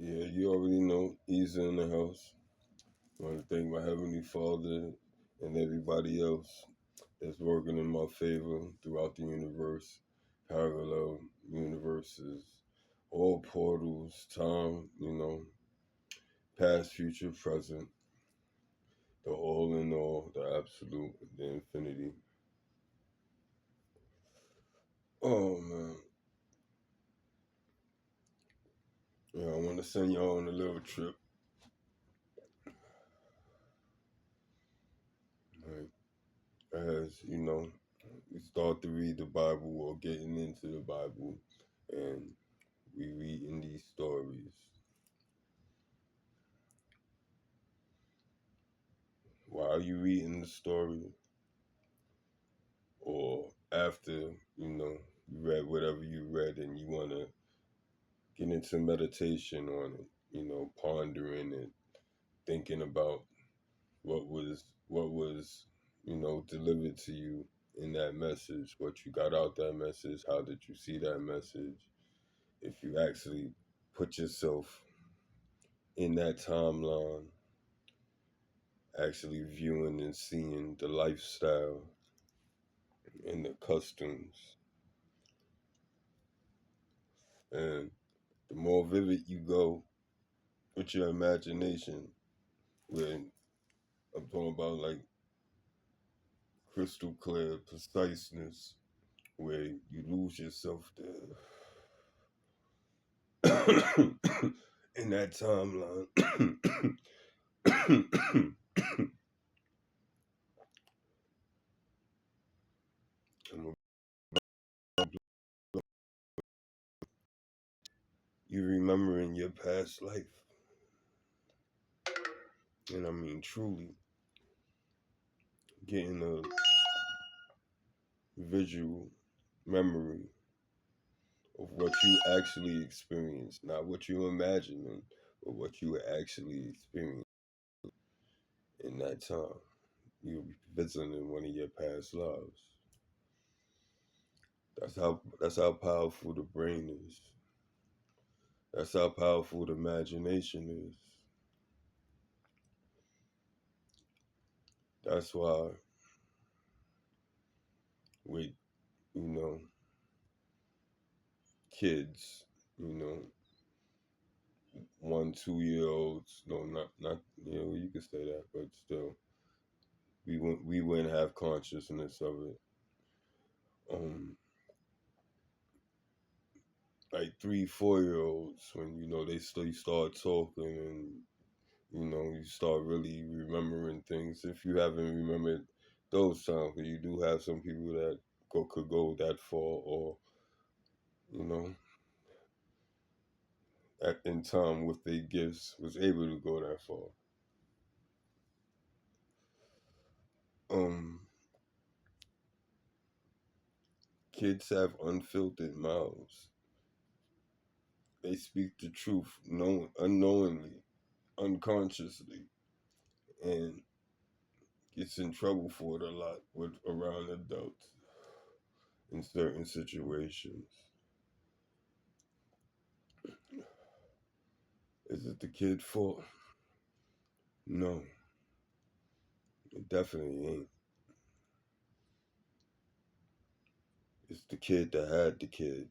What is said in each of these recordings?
Yeah, you already know. He's in the house. I want to thank my Heavenly Father and everybody else that's working in my favor throughout the universe, parallel universes, all portals, time, past, future, present, the all in all, the absolute, the infinity. Oh man. Yeah, I want to send y'all on a little trip. Like, as we start to read the Bible or getting into the Bible, and we reading these stories. While you reading the story, or after you read whatever you read, and you want to get into meditation on it, pondering it, thinking about what was delivered to you in that message, what you got out that message, how did you see that message, if you actually put yourself in that timeline, actually viewing and seeing the lifestyle and the customs. And the more vivid you go with your imagination, when I'm talking about like crystal clear preciseness, where you lose yourself there in that timeline. You remembering your past life. And I mean, truly getting a visual memory of what you actually experienced, not what you imagining, but what you were actually experiencing in that time. You'll be visiting one of your past lives. That's how powerful the brain is. That's how powerful the imagination is. That's why with you know kids, you know 1, 2 year olds. No, not you could say that, but still, we wouldn't have consciousness of it. Like 3, 4 year olds, when they still you start talking, and you start really remembering things. If you haven't remembered those times, 'cause you do have some people that could go that far, or you know in time with their gifts was able to go that far. Um, Kids have unfiltered mouths. They speak the truth, unknowingly, unconsciously, and gets in trouble for it a lot with around adults in certain situations. Is it the kid's fault? No, it definitely ain't. It's the kid that had the kid,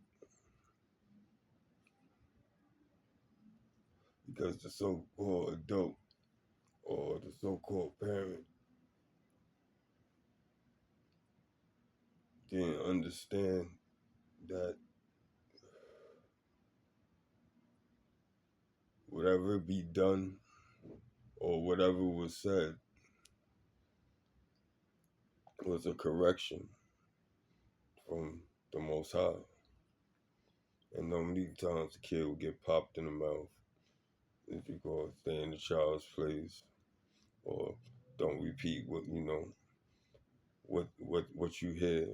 because the so-called adult or the so-called parent didn't understand that whatever be done or whatever was said was a correction from the Most High. And no many times the kid will get popped in the mouth if you go stay in the child's place, or don't repeat what you hear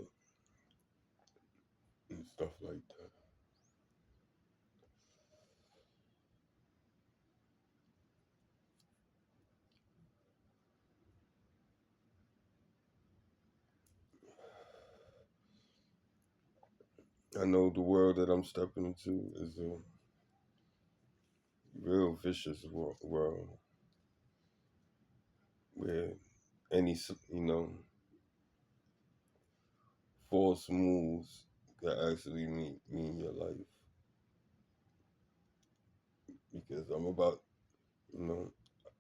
and stuff like that. I know the world that I'm stepping into is a real vicious world where any, false moves can actually mean your life. Because I'm about, you know,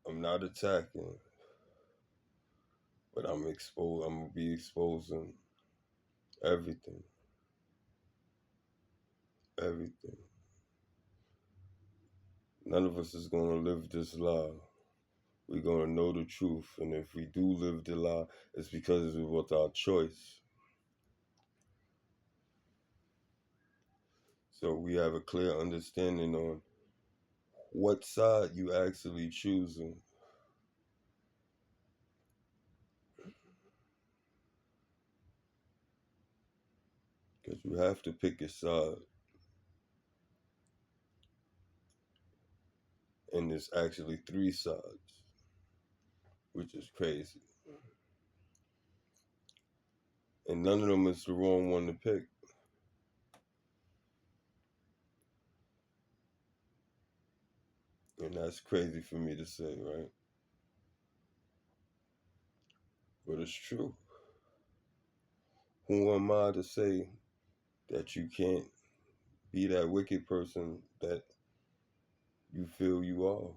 I'm not attacking, but I'm gonna be exposing everything, everything. None of us is gonna live this lie. We're gonna know the truth, and if we do live the lie, it's because it was our choice. So we have a clear understanding on what side you actually choosing. Because you have to pick a side, and there's actually three sides, which is crazy. And none of them is the wrong one to pick. And that's crazy for me to say, right? But it's true. Who am I to say that you can't be that wicked person that you feel you are?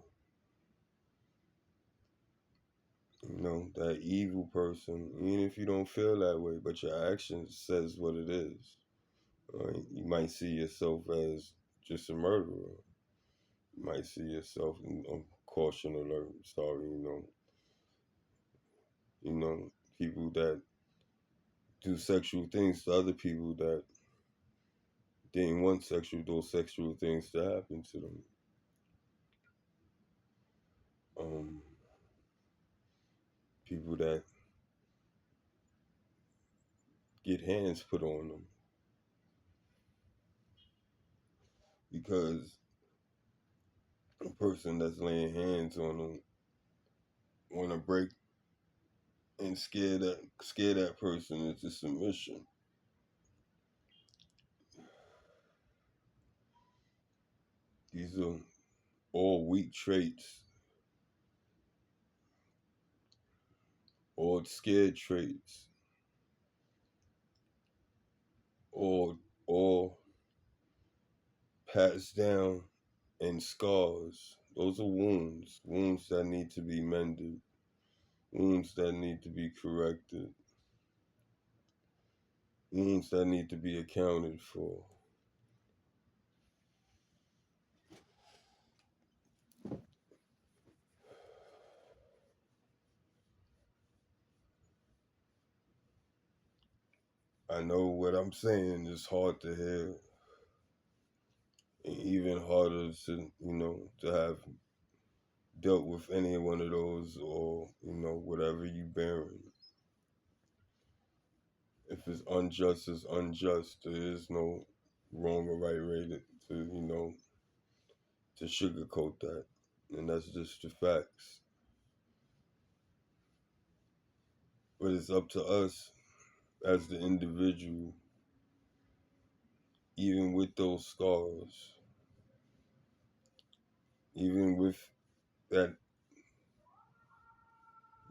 That evil person, even if you don't feel that way, but your actions says what it is. Right? You might see yourself as just a murderer. You might see yourself, caution alert, sorry, people that do sexual things to other people that didn't want those sexual things to happen to them. Um, People that get hands put on them because a person that's laying hands on them want to break and scare that person into submission. These are all weak traits, all scared traits, all passed down and scars. Those are wounds that need to be mended, wounds that need to be corrected, wounds that need to be accounted for. I know what I'm saying is hard to hear, and even harder to have dealt with any one of those, or whatever you bearing. If it's unjust, it's unjust. There is no wrong or right way to sugarcoat that, and that's just the facts. But it's up to us as the individual, even with those scars, even with that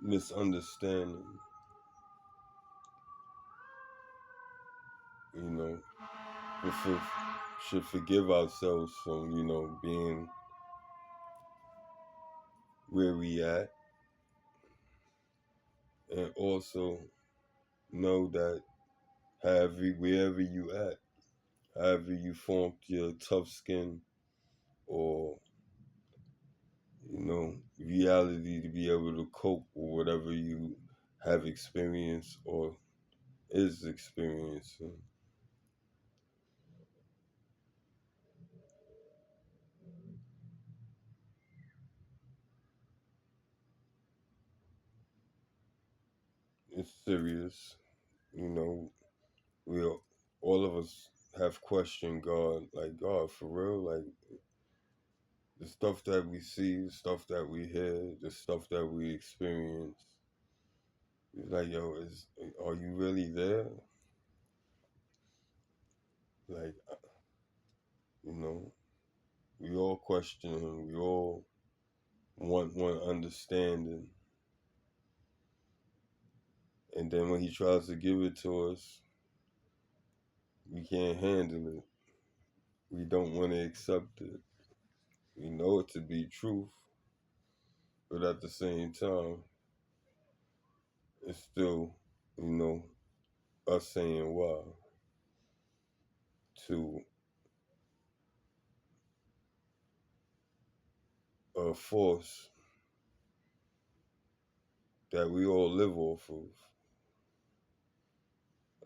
misunderstanding, you know, we should forgive ourselves from, being where we at, and also know that wherever you at, however you formed your tough skin or reality to be able to cope with whatever you have experienced or is experiencing. It's serious. You know, we all of us have questioned God, like God for real, like the stuff that we see, the stuff that we hear, the stuff that we experience. It's like, yo, are you really there? Like, you know, We all question him. We all want one understanding. And then when he tries to give it to us, we can't handle it. We don't want to accept it. We know it to be truth, but at the same time, it's still, us saying why to a force that we all live off of.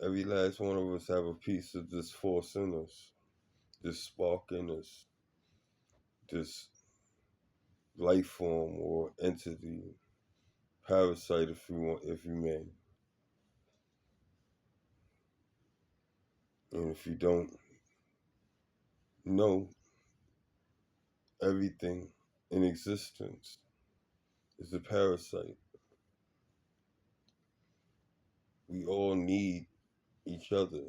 Every last one of us have a piece of this force in us, this spark in us, this life form or entity, parasite, if you may. And if you don't know, everything in existence is a parasite. We all need each other.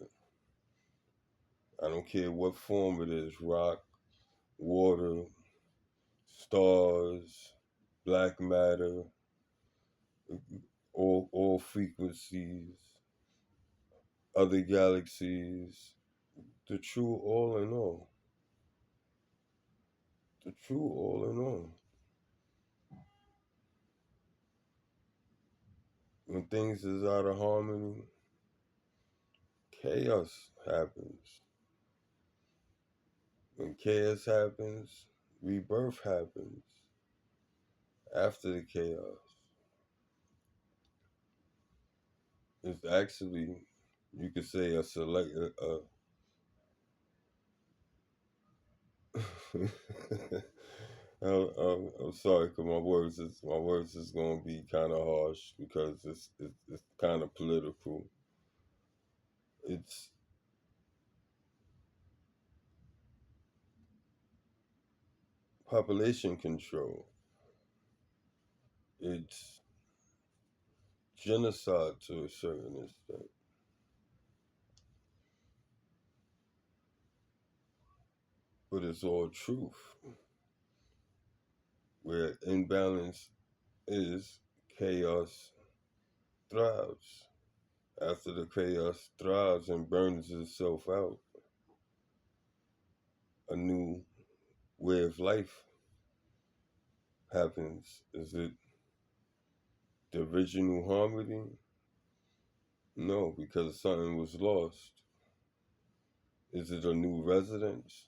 I don't care what form it is, rock, water, stars, black matter, all frequencies, other galaxies, the true all in all. The true all in all. When things is out of harmony, chaos happens. When chaos happens, rebirth happens after the chaos. It's actually, you could say, a select. I'm sorry, cause my words is gonna be kind of harsh because it's kind of political. It's population control. It's genocide to a certain extent. But it's all truth. Where imbalance is, chaos thrives. After the chaos thrives and burns itself out, a new way of life happens. Is it the original harmony? No, because something was lost. Is it a new residence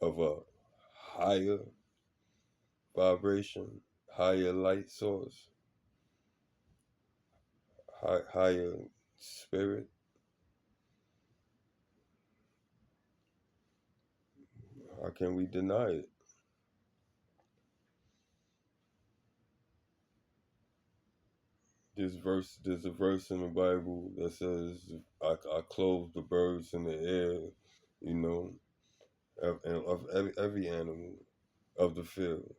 of a higher vibration, higher light source, higher spirit? How can we deny it? There's a verse in the Bible that says, I clothe the birds in the air, you know, of every animal of the field.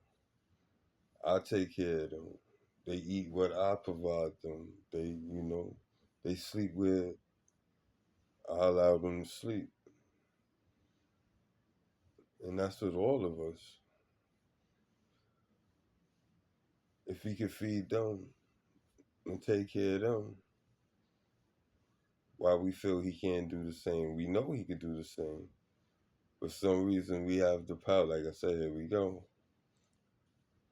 I take care of them. They eat what I provide them. They sleep where I allow them to sleep. And that's with all of us. If he could feed them and take care of them, why we feel he can't do the same? We know he could do the same. For some reason, we have the power. Like I said, here we go.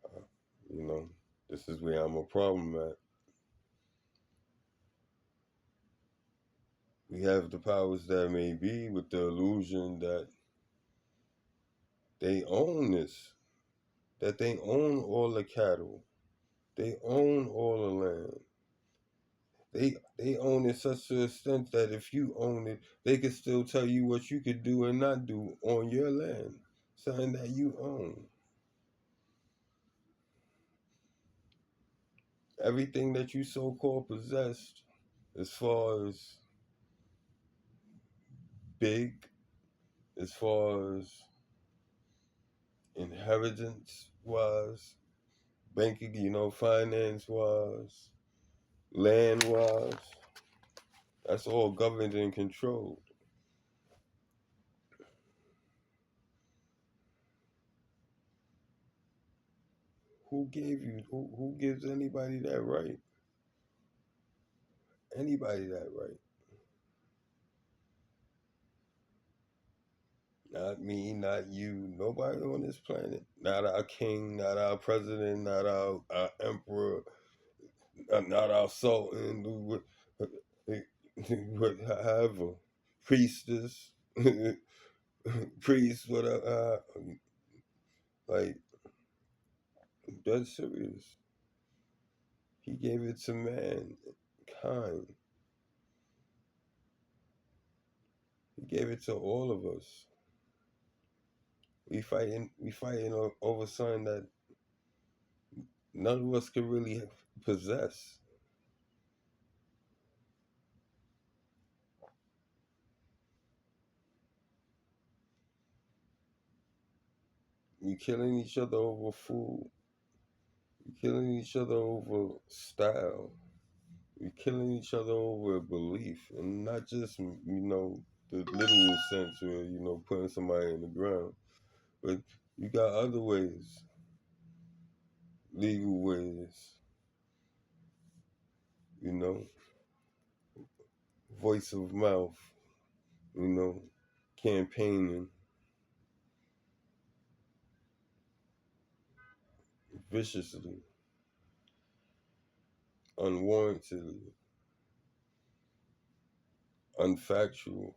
Uh, you know, this is where I'm a problem at. We have the powers that may be with the illusion that they own this, that they own all the cattle, they own all the land. They own it such to an extent that if you own it, they can still tell you what you could do and not do on your land, something that you own. Everything that you so-called possessed, as far as big, as far as inheritance wise, banking, finance wise, land wise, that's all governed and controlled. Who gave you? Who gives anybody that right? Anybody that right? Not me, not you, nobody on this planet. Not our king, not our president, not our emperor, not our sultan, however, priestess, priest, whatever. Like, that's serious. He gave it to mankind. He gave it to all of us. We fighting over something that none of us can really possess. We killing each other over food. We killing each other over style. We killing each other over belief, and not just the literal sense where putting somebody in the ground, but you got other ways, legal ways, you know, voice of mouth, you know, campaigning viciously, unwarrantedly, unfactual.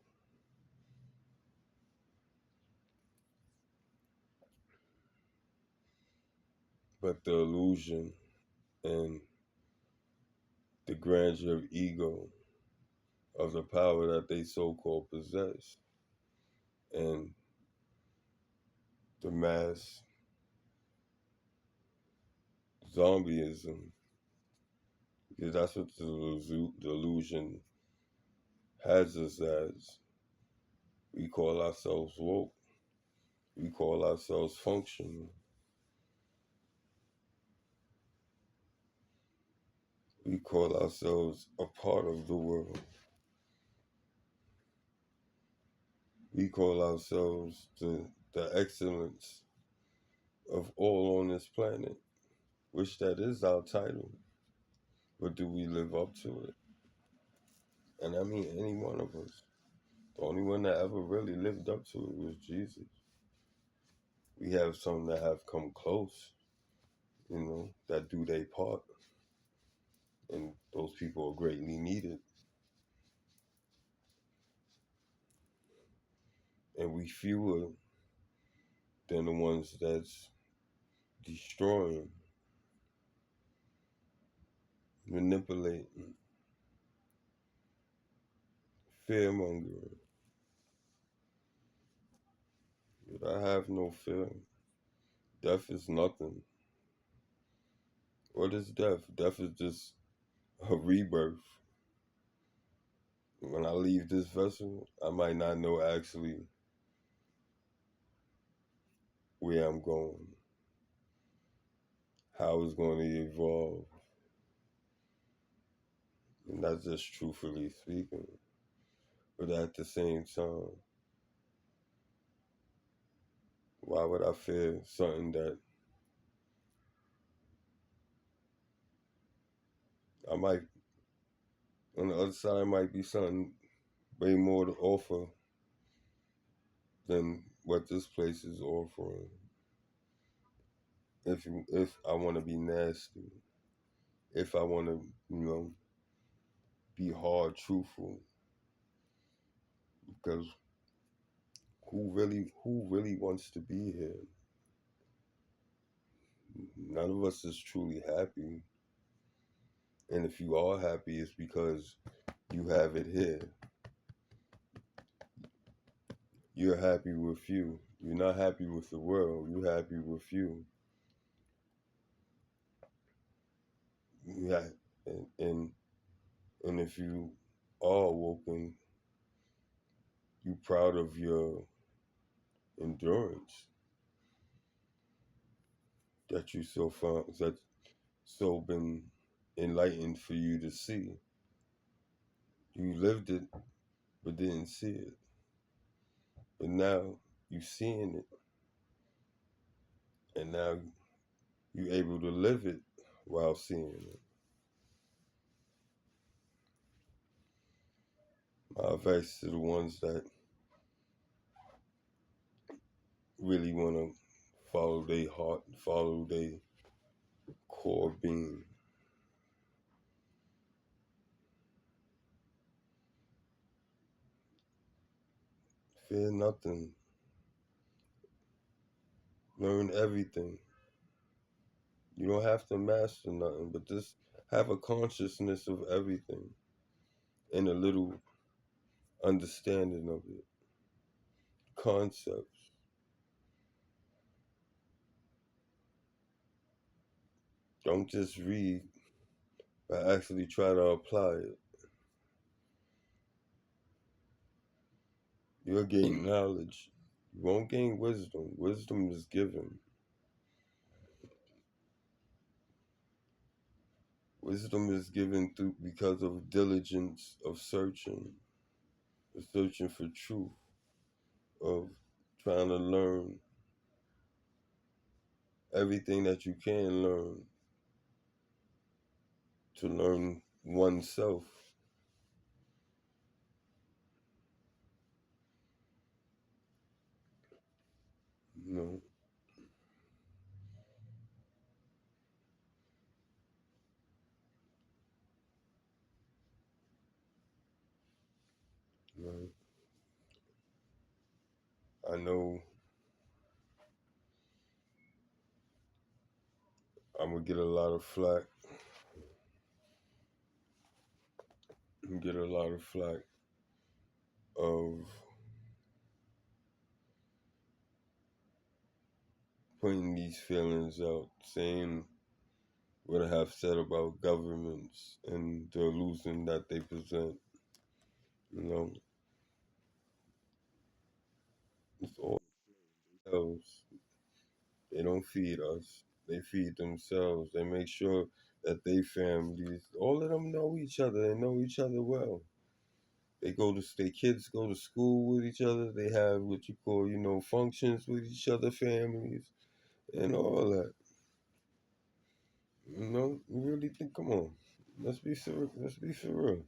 But the illusion and the grandeur of ego of the power that they so-called possess, and the mass zombieism, because that's what the delusion has us as. We call ourselves woke. We call ourselves functional. We call ourselves a part of the world. We call ourselves the excellence of all on this planet, which that is our title. But do we live up to it? And I mean any one of us. The only one that ever really lived up to it was Jesus. We have some that have come close, that do their part. And those people are greatly needed. And we fewer than the ones that's destroying, manipulating, fear mongering. But I have no fear. Death is nothing. What is death? Death is just a rebirth. When I leave this vessel, I might not know actually where I'm going, how it's going to evolve. And that's just truthfully speaking. But at the same time, why would I fear something that I might, on the other side, might be something way more to offer than what this place is offering. If I want to be nasty, if I want to, be hard, truthful, because who really wants to be here? None of us is truly happy. And if you are happy, it's because you have it here. You're happy with you. You're not happy with the world. You're happy with you. Yeah, and if you are awoken, you proud of your endurance that you so found that so been enlightened for you to see. You lived it but didn't see it. But now you seeing it, and now You able to live it while seeing it. My advice to the ones that really want to follow their heart, follow their core being. Fear nothing. Learn everything. You don't have to master nothing, but just have a consciousness of everything and a little understanding of it. Concepts. Don't just read, but actually try to apply it. You'll gain knowledge. You won't gain wisdom. Wisdom is given. Wisdom is given through because of diligence of searching for truth, of trying to learn everything that you can learn to learn oneself. You know, right? I know I'm gonna get a lot of flack. Get a lot of flack of putting these feelings out, saying what I have said about governments and the illusion that they present. You know, it's all themselves. They don't feed us. They feed themselves. They make sure that they families, all of them know each other. They know each other well. Their kids go to school with each other. They have what you call, functions with each other, families, and all that. You really think, come on, let's be for real.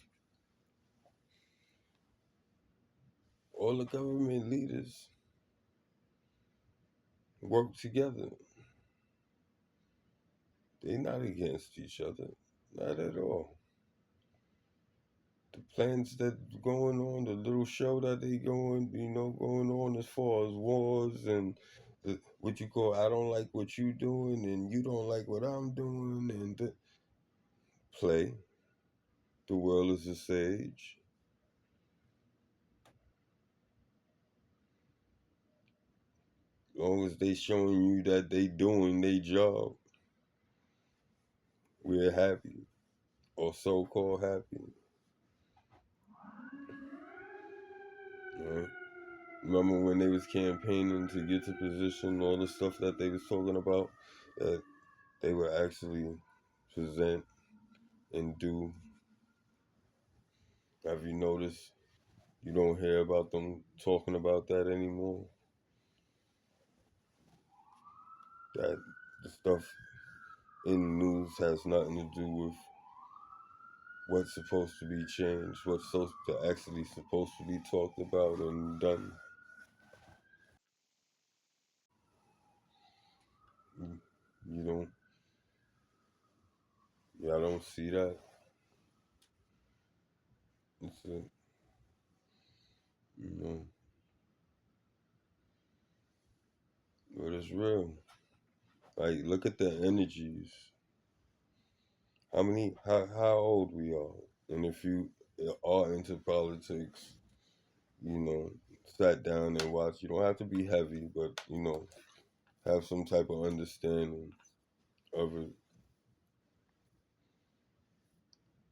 All the government leaders work together. They're not against each other, not at all. The plans that going on, the little show that they going on as far as wars and what you call, I don't like what you doing and you don't like what I'm doing, and play. The world is a stage. As long as they showing you that they doing their job, we're happy, or so-called happy. Right? Remember when they was campaigning to get to position, all the stuff that they was talking about, that they would actually present and do. Have you noticed you don't hear about them talking about that anymore? That the stuff in the news has nothing to do with what's supposed to be changed, what's actually supposed to be talked about and done. You, you don't, yeah, I don't see that. It's a, you know, but it's real. Like, look at the energies. How old we are, and if you are into politics, you know, sat down and watch. You don't have to be heavy, but have some type of understanding of it.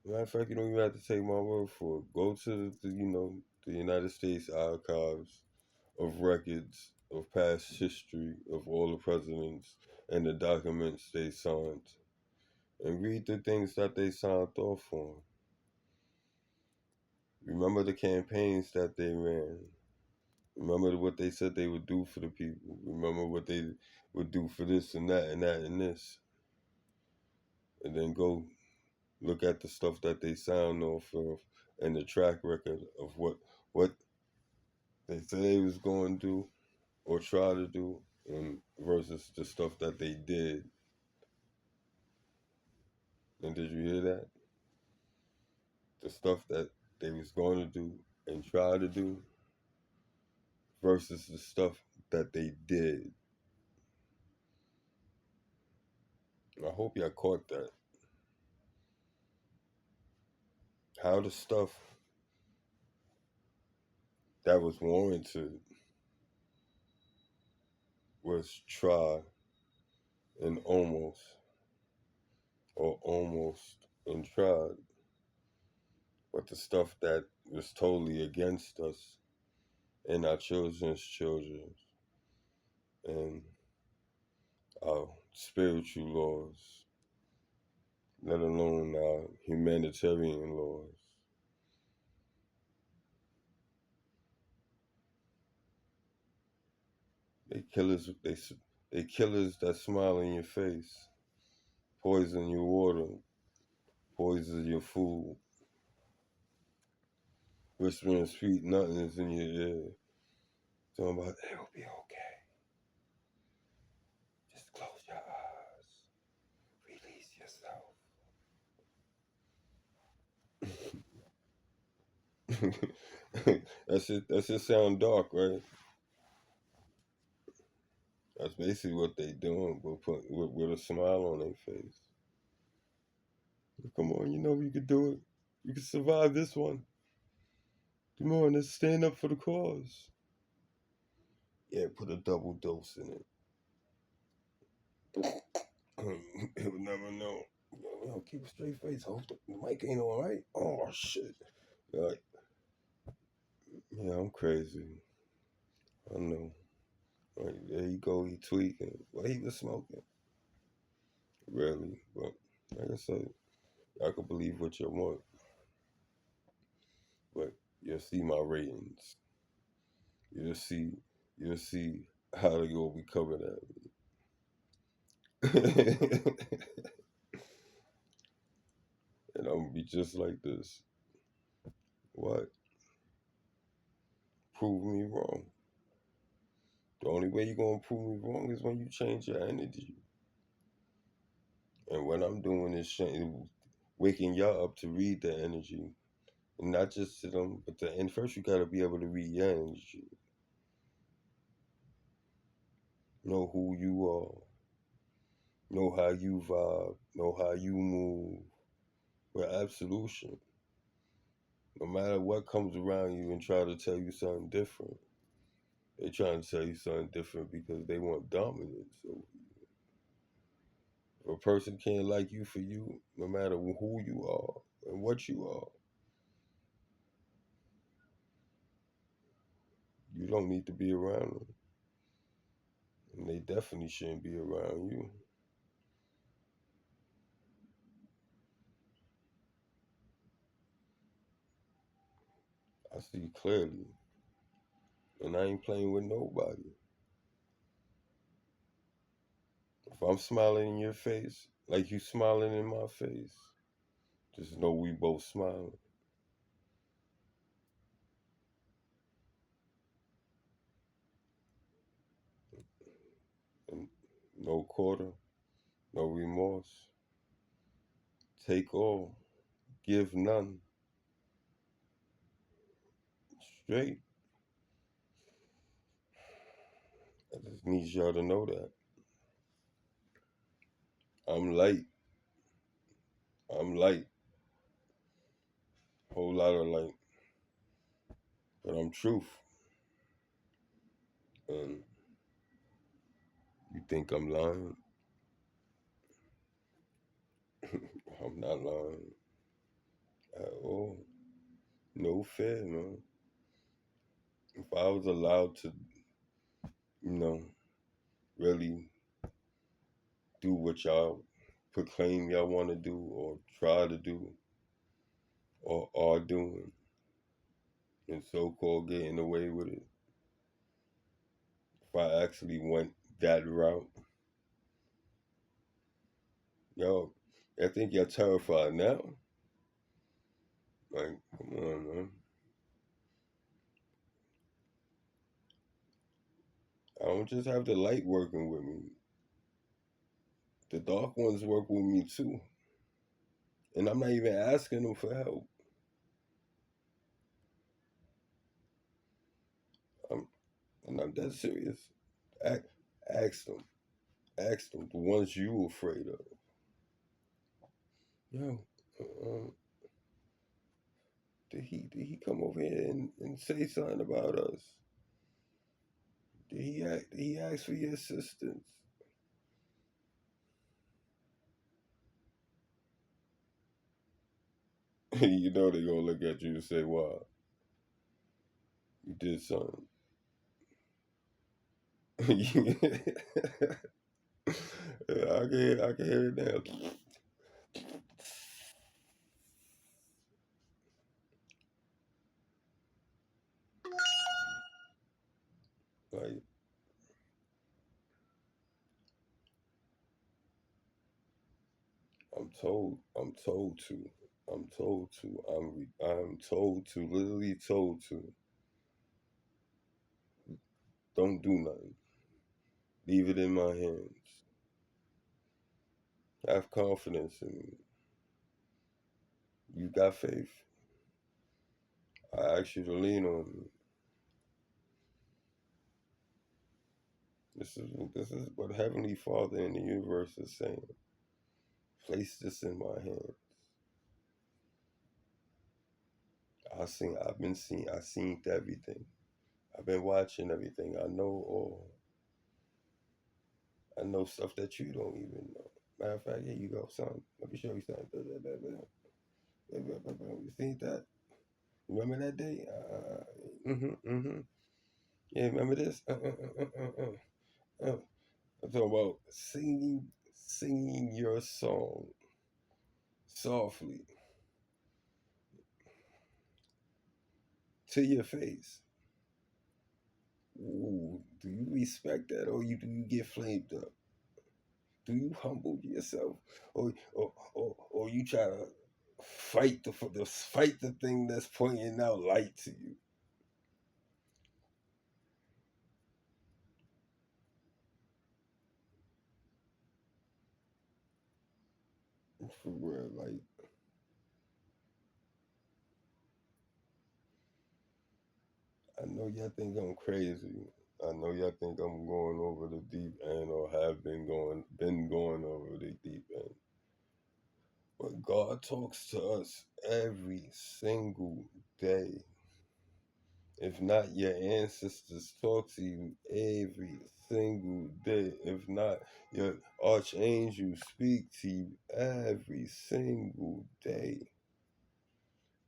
Matter of fact, you don't even have to take my word for it. Go to the United States archives of records of past history of all the presidents and the documents they signed, and read the things that they signed off on. Remember the campaigns that they ran. Remember what they said they would do for the people. Remember what they would do for this and that and that and this. and then go look at the stuff that they sound off of and the track record of what they say they was going to do or try to do, and versus the stuff that they did. And did you hear that? The stuff that they was going to do and try to do versus the stuff that they did. I hope y'all caught that. How the stuff that was warranted was try and almost and tried, but the stuff that was totally against us and our children's children and our spiritual laws, let alone our humanitarian laws. They killers. They killers that smile in your face, poison your water, poison your food, whispering sweet nothings in your ear, talking about it'll be okay. Just close your eyes, release yourself. That's it. That shit sound dark, right? That's basically what they doing, but with a smile on their face. Come on, you know you could do it. You can survive this one. Come on, let's stand up for the cause. Yeah, put a double dose in it. He'll never know. Yo, keep a straight face. Hope the mic ain't all right. Oh shit. Like, yeah, I'm crazy. I know. Like, there you go. He tweaking. Well, he was smoking. Really, but like I said, I could believe what you want, but you'll see my ratings. You'll see. You'll see how they gonna be coming at me. And I'm gonna be just like this. What? Prove me wrong. The only way you're gonna prove me wrong is when you change your energy. And what I'm doing is waking y'all up to read the energy, and not just to them, but to. And first, you gotta be able to read your energy, know who you are, know how you vibe, know how you move. With absolution, no matter what comes around you and try to tell you something different, they trying to tell you something different because they want dominance. So if a person can't like you for you, no matter who you are and what you are, you don't need to be around them. And they definitely shouldn't be around you. I see clearly. And I ain't playing with nobody. If I'm smiling in your face, like you smiling in my face, just know we both smiling. And no quarter, no remorse. Take all, give none. Straight. I just need y'all to know that. I'm light. I'm light. Whole lot of light. But I'm truth. And you think I'm lying? I'm not lying at all. No fear, man. If I was allowed to, you know, really do what y'all proclaim y'all want to do or try to do or are doing and so-called getting away with it, if I actually went that route, yo, I think you're terrified now. Like, come on, man. I don't just have the light working with me. The dark ones work with me too. And I'm not even asking them for help. I'm, and I'm that serious. Ask, ask them. Ask them. The ones you afraid of. Yo, um, did he come over here and say something about us? Did he ask for your assistance? You know they gonna look at you and say, "Wow, you did something." I can hear it now. Like, I'm told to, I'm told to, literally told to. Don't do nothing. Leave it in my hands. Have confidence in me. You got faith. I ask you to lean on me. This is what Heavenly Father in the universe is saying. Place this in my hands. I seen everything. I've been watching everything. I know stuff that you don't even know. Matter of fact, here you go, son. Let me show you something. You seen that? Remember that day? Mm-hmm. Yeah, remember this? I'm talking about singing your song softly to your face. Ooh, do you respect that, or do you get flamed up? Do you humble yourself, or you try to fight the thing that's pointing out light to you? For real, like, I know y'all think I'm crazy. I know y'all think I'm going over the deep end, or have been going over the deep end. But God talks to us every single day. If not, your ancestors talk to you every single day. If not, your archangels speak to you every single day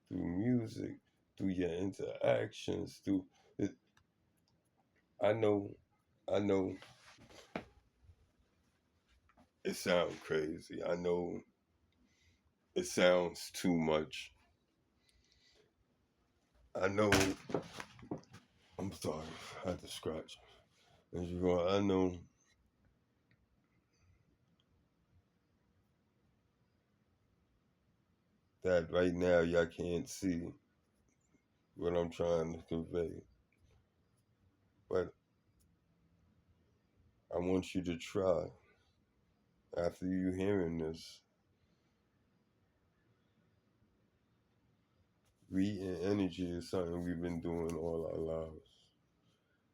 through music, through your interactions, through it. I know, I know it sounds crazy. I know it sounds too much. I know, I'm sorry, I had to scratch. As you go, I know that right now y'all can't see what I'm trying to convey, but I want you to try after you hearing this. Reading energy is something we've been doing all our lives.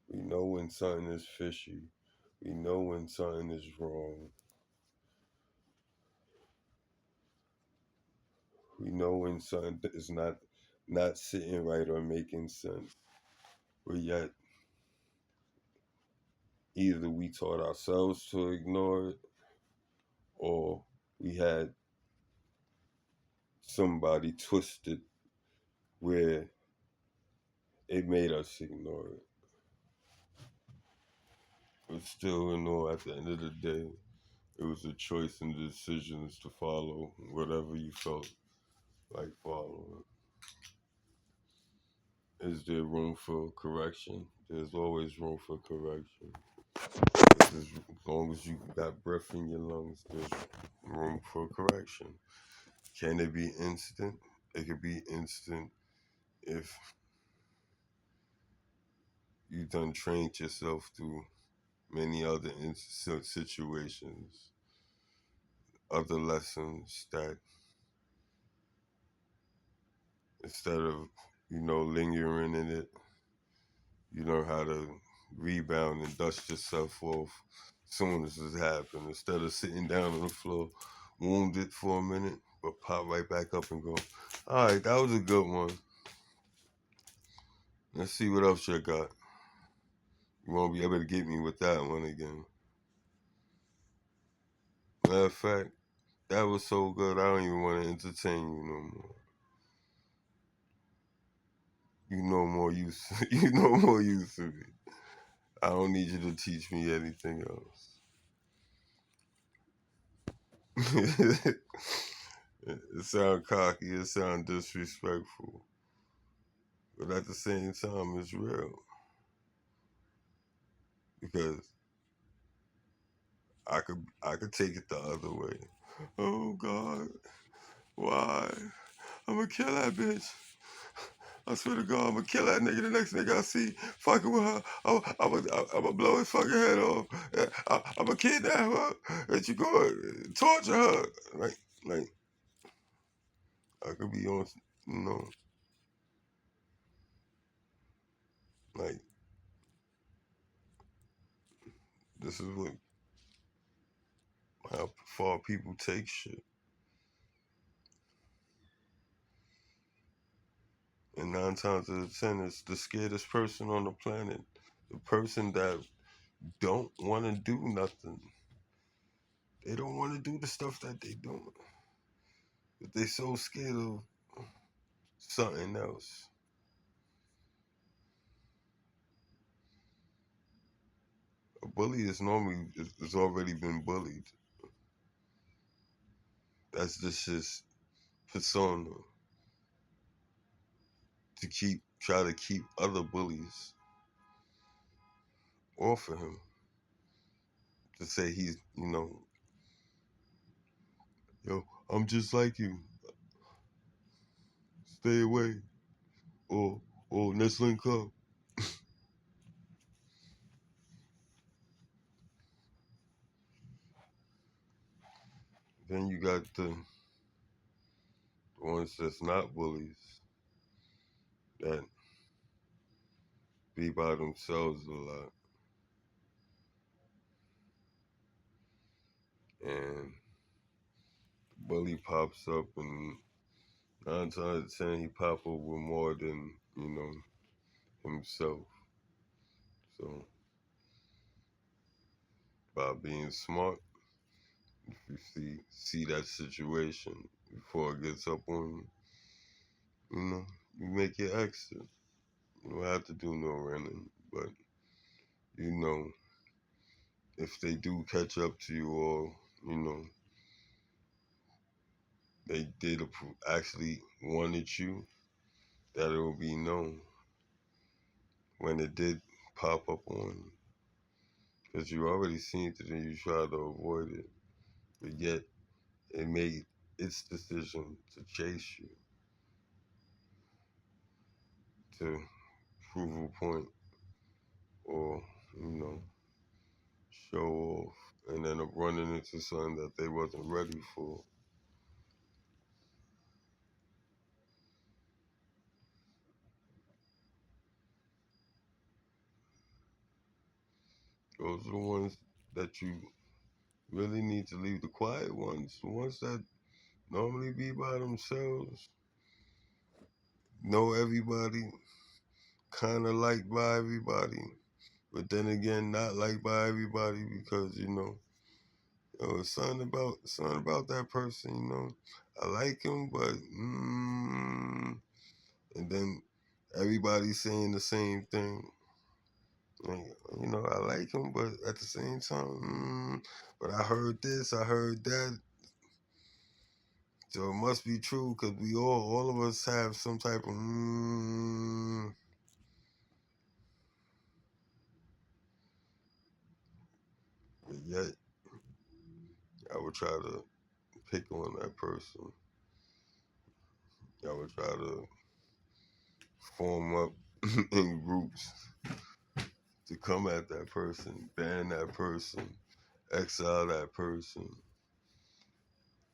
We know when something is fishy. We know when something is wrong. We know when something is not sitting right or making sense. But yet, either we taught ourselves to ignore it, or we had somebody twisted where it made us ignore it. But still, at the end of the day, it was a choice and decisions to follow whatever you felt like following. Is there room for correction? There's always room for correction. As long as you got breath in your lungs, there's room for correction. Can it be instant? It could be instant if you done trained yourself through many other situations, other lessons that instead of, lingering in it, you learn how to rebound and dust yourself off soon as it happens. Instead of sitting down on the floor, wounded for a minute, but pop right back up and go, all right, that was a good one. Let's see what else you got. You won't be able to get me with that one again. Matter of fact, that was so good, I don't even want to entertain you no more. You know more use. You know more use of me. I don't need you to teach me anything else. It sounds cocky. It sounds disrespectful, but at the same time, it's real because I could take it the other way. Oh God, why? I'm gonna kill that bitch. I swear to God, I'm gonna kill that nigga. The next nigga I see fucking with her, I'm gonna blow his fucking head off. I'm gonna kidnap her. And you go torture her. Like I could be on, you know, like this is what how far people take shit. And 9 times out of 10, it's the scariest person on the planet. The person that don't want to do nothing. They don't want to do the stuff that they do. But they so scared of something else. A bully is normally is already been bullied. That's just his persona to try to keep other bullies off of him. To say he's, yo, I'm just like you. Stay away. Or let's link up. Then you got the ones that's not bullies that be by themselves a lot. And the bully pops up and 9 times out of 10 he pop up with more than, himself. So by being smart, if you see that situation before it gets up on you, you make your exit. You don't have to do no running, but you know, if they do catch up to you or, you know, they did actually wanted you, that it will be known when it did pop up on you. Because you already seen it and you try to avoid it, but yet it made its decision to chase you, to prove a point or, you know, show off and end up running into something that they wasn't ready for. Those are the ones that you really need to leave. The quiet ones, the ones that normally be by themselves, know everybody, kind of liked by everybody, but then again, not liked by everybody because, it's something about that person, I like him, but, and then everybody's saying the same thing. Like, I like him, but at the same time, but I heard this, I heard that. So it must be true because we all of us have some type of, but yet I would try to pick on that person. Y'all would try to form up in groups to come at that person, ban that person, exile that person,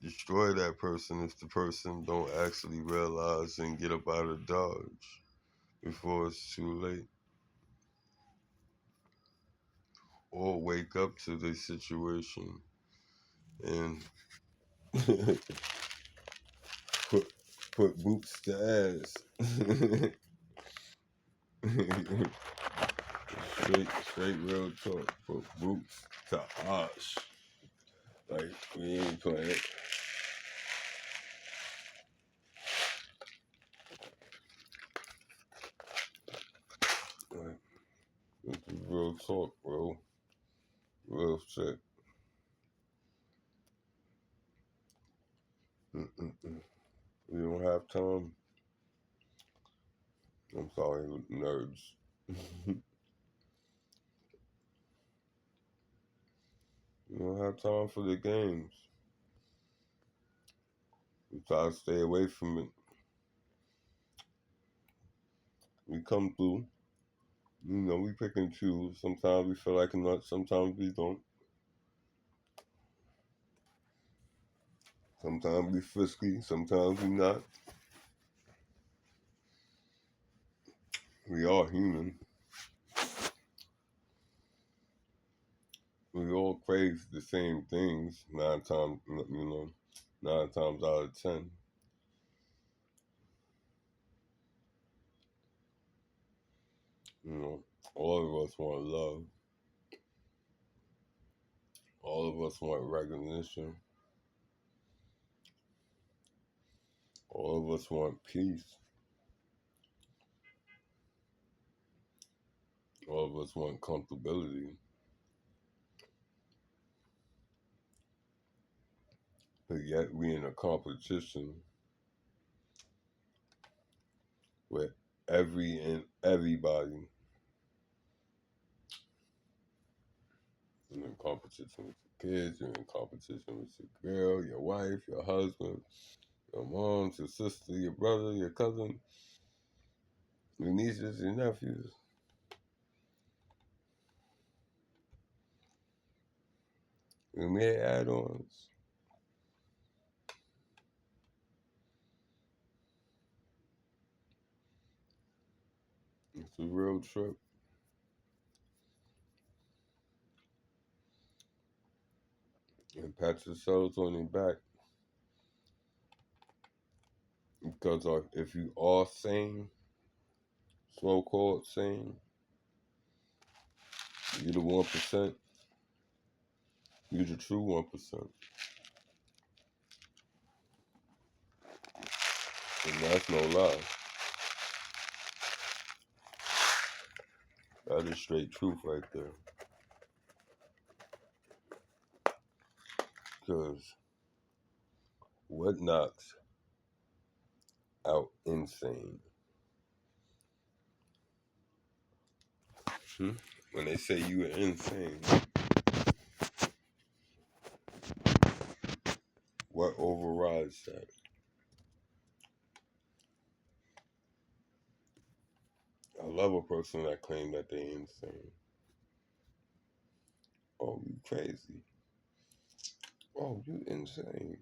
destroy that person if the person don't actually realize and get up out of Dodge before it's too late. Or wake up to the situation and put boots to ass. straight real talk. Put boots to ass. Like, we ain't playing. Like, this is real talk, bro. Real shit. Mm-mm-mm. We don't have time. I'm sorry, nerds. We don't have time for the games. We try to stay away from it. We come through. You know, we pick and choose. Sometimes we feel like a nut, sometimes we don't. Sometimes we frisky, sometimes we not. We are human. We all crave the same things 9 times out of 10. You know, all of us want love. All of us want recognition. All of us want peace. All of us want comfortability. But yet we in a competition with everybody. You're in competition with your kids, you're in competition with your girl, your wife, your husband, your mom, your sister, your brother, your cousin, your nieces, your nephews. We made add-ons. It's a real trip. And pat yourselves on your back. Because if you are sane, so-called sane, you're the 1%. You're the true 1%. And that's no lie. That is straight truth right there. Because what knocks out insane? When they say you are insane, what overrides that? I love a person that claim that they insane. Oh, you crazy. Oh, you insane.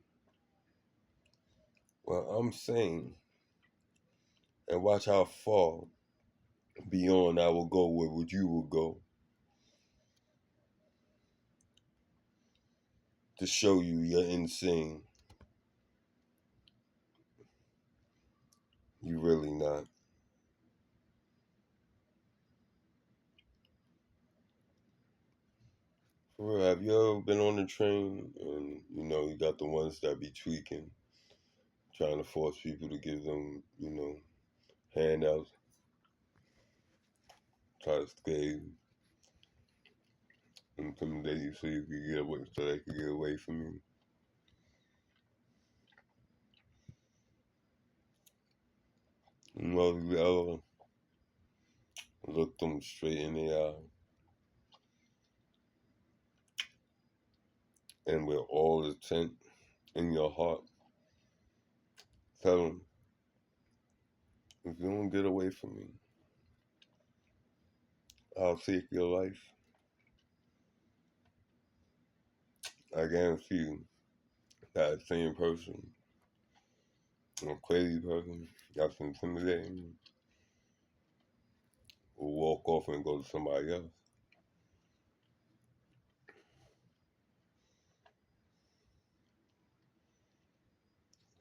Well, I'm sane. And watch how far beyond I will go where would you will go to show you you're insane. You really not. For real, have you ever been on a train and you got the ones that be tweaking, trying to force people to give them, handouts, try to scare and intimidate you so you could get away, so they could get away from you. If you ever look them straight in the eye and with all intent in your heart, tell them, if you don't get away from me, I'll take your life. I guarantee you that same person, a crazy person that's intimidating you, will walk off and go to somebody else.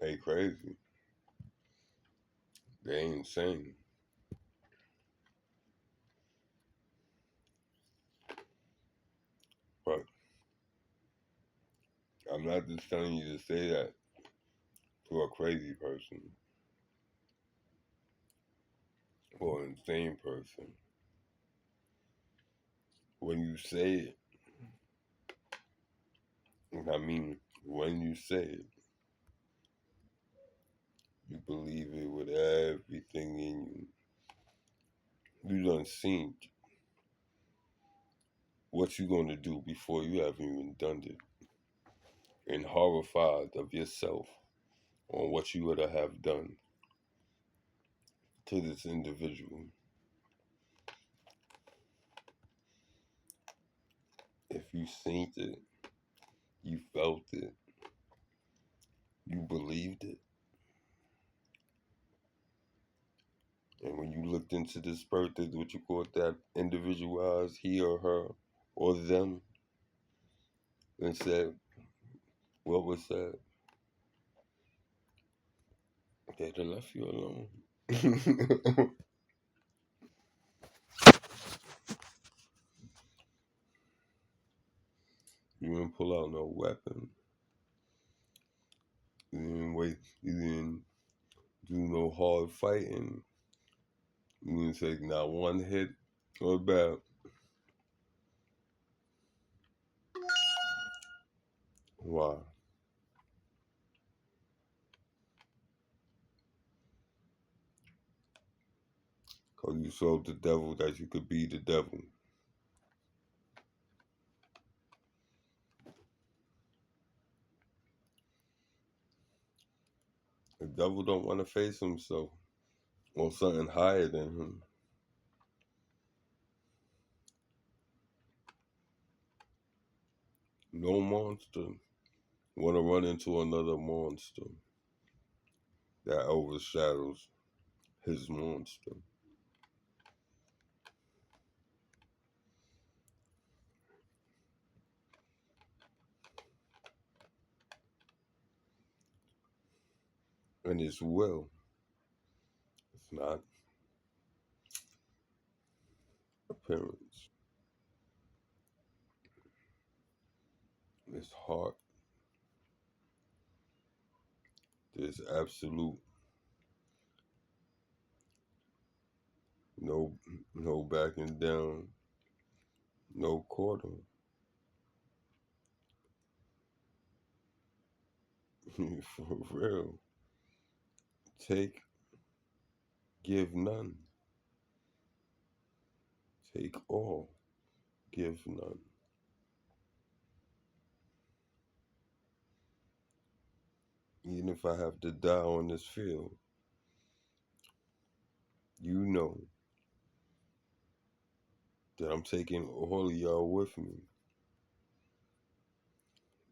They crazy. They insane. But I'm not just telling you to say that to a crazy person or an insane person. When you say it, I mean, when you say it, you believe it with everything in you. You done seen what you gonna do before you haven't even done it, and horrified of yourself on what you would have done to this individual. If you seen it, you felt it, you believed it, and when you looked into this person, what you call that individual eyes, he or her or them, and said, what was that? They'd have left you alone. You didn't pull out no weapon. You didn't wait. You didn't do no hard fighting. You didn't take not one hit or bad. Why? Because you showed the devil that you could be the devil. The devil don't want to face himself or something higher than him. No monster want to run into another monster that overshadows his monster. And his will. It's not appearance. His heart. There's absolute no backing down, no quarter. For real. Take, give none. Take all, give none. Even if I have to die on this field, you know that I'm taking all of y'all with me.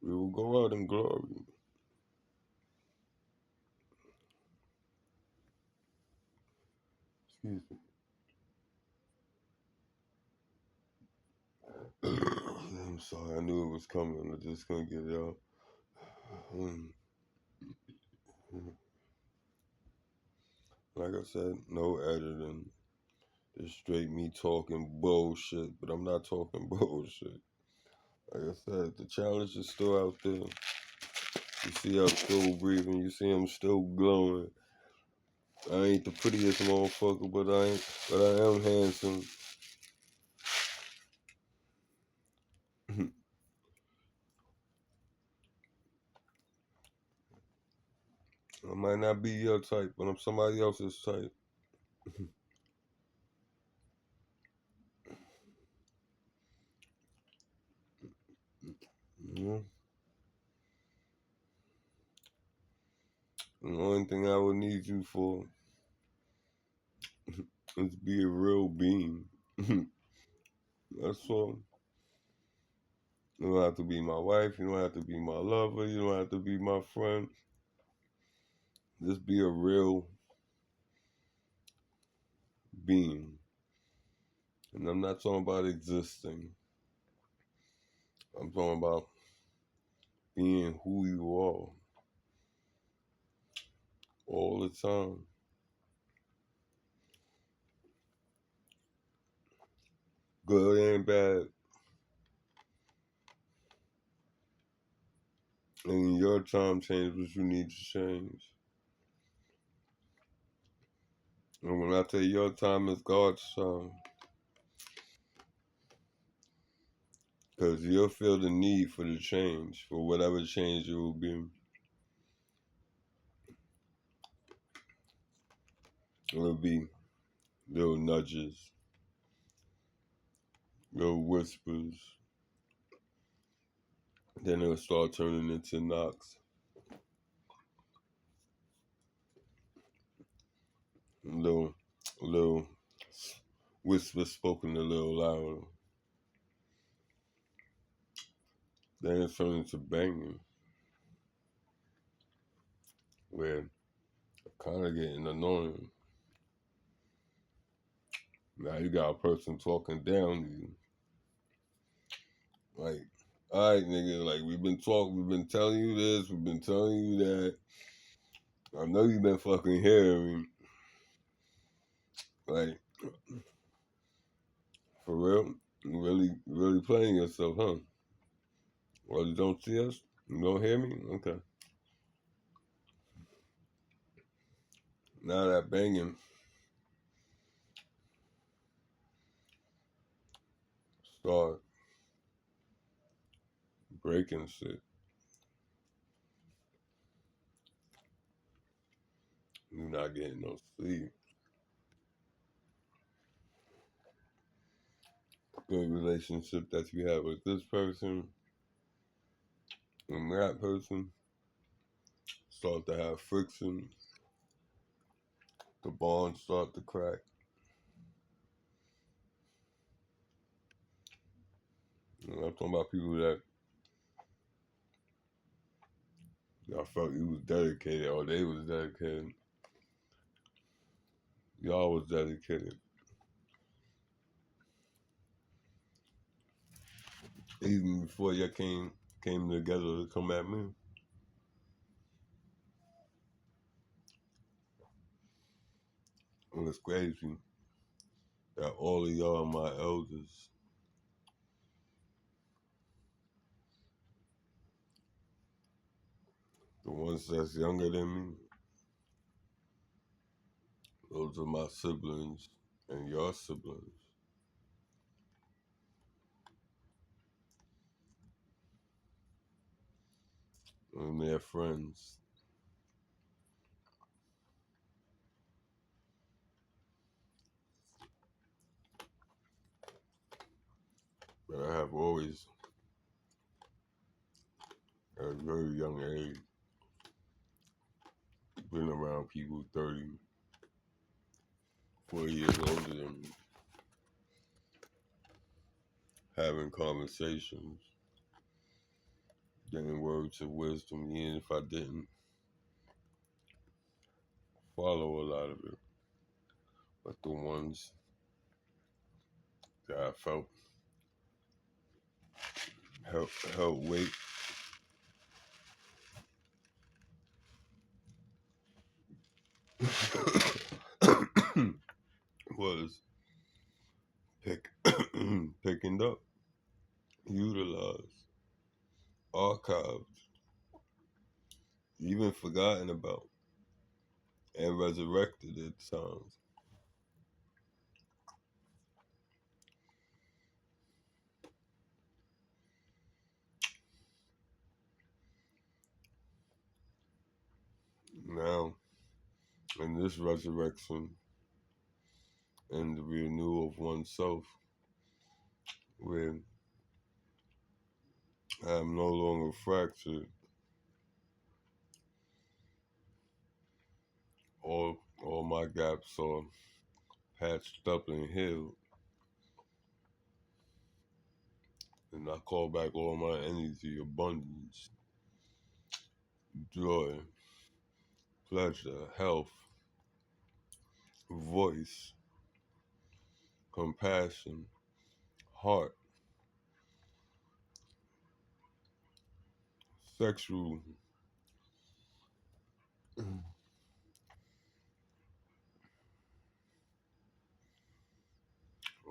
We will go out in glory. Excuse me. I'm sorry, I knew it was coming. I just couldn't get it out. Like I said, no editing. It's straight me talking bullshit, but I'm not talking bullshit. Like I said, the challenge is still out there. You see I'm still breathing. You see I'm still glowing. I ain't the prettiest motherfucker, but I am handsome. I might not be your type, but I'm somebody else's type. only thing I would need you for is be a real being. That's all. You don't have to be my wife. You don't have to be my lover. You don't have to be my friend. Just be a real being. And I'm not talking about existing. I'm talking about being who you are all the time. Good and bad. And in your time, change what you need to change. And when I tell you your time is God's time, because you'll feel the need for the change, for whatever change it will be. It'll be little nudges, little whispers. Then it'll start turning into knocks. Little, little whispers spoken a little louder. Then it turns into banging, where kind of getting annoying. Now you got a person talking down to you. Like, all right, nigga, like we've been telling you this, we've been telling you that. I know you've been fucking hearing me. Like, for real? You really playing yourself, huh? Well, you don't see us? You don't hear me? Okay. Now that banging start breaking shit. You're not getting no sleep. Good relationship that you have with this person and that person start to have friction. The bonds start to crack. And I'm talking about people that y'all felt you was dedicated or they was dedicated. Y'all was dedicated. Even before y'all came together to come at me. And it's crazy that all of y'all are my elders. The ones that's younger than me, those are my siblings and your siblings. And their friends. But I have always, at a very young age, been around people 30, 40 years older than me, having conversations, getting words of wisdom, even if I didn't follow a lot of it. But the ones that I felt held weight was picking up, utilized, archived, even forgotten about, and resurrected at times. Now, in this resurrection and the renewal of oneself, where I am no longer fractured, all my gaps are patched up and healed, and I call back all my energy, abundance, joy, pleasure, health, voice, compassion, heart, sexual.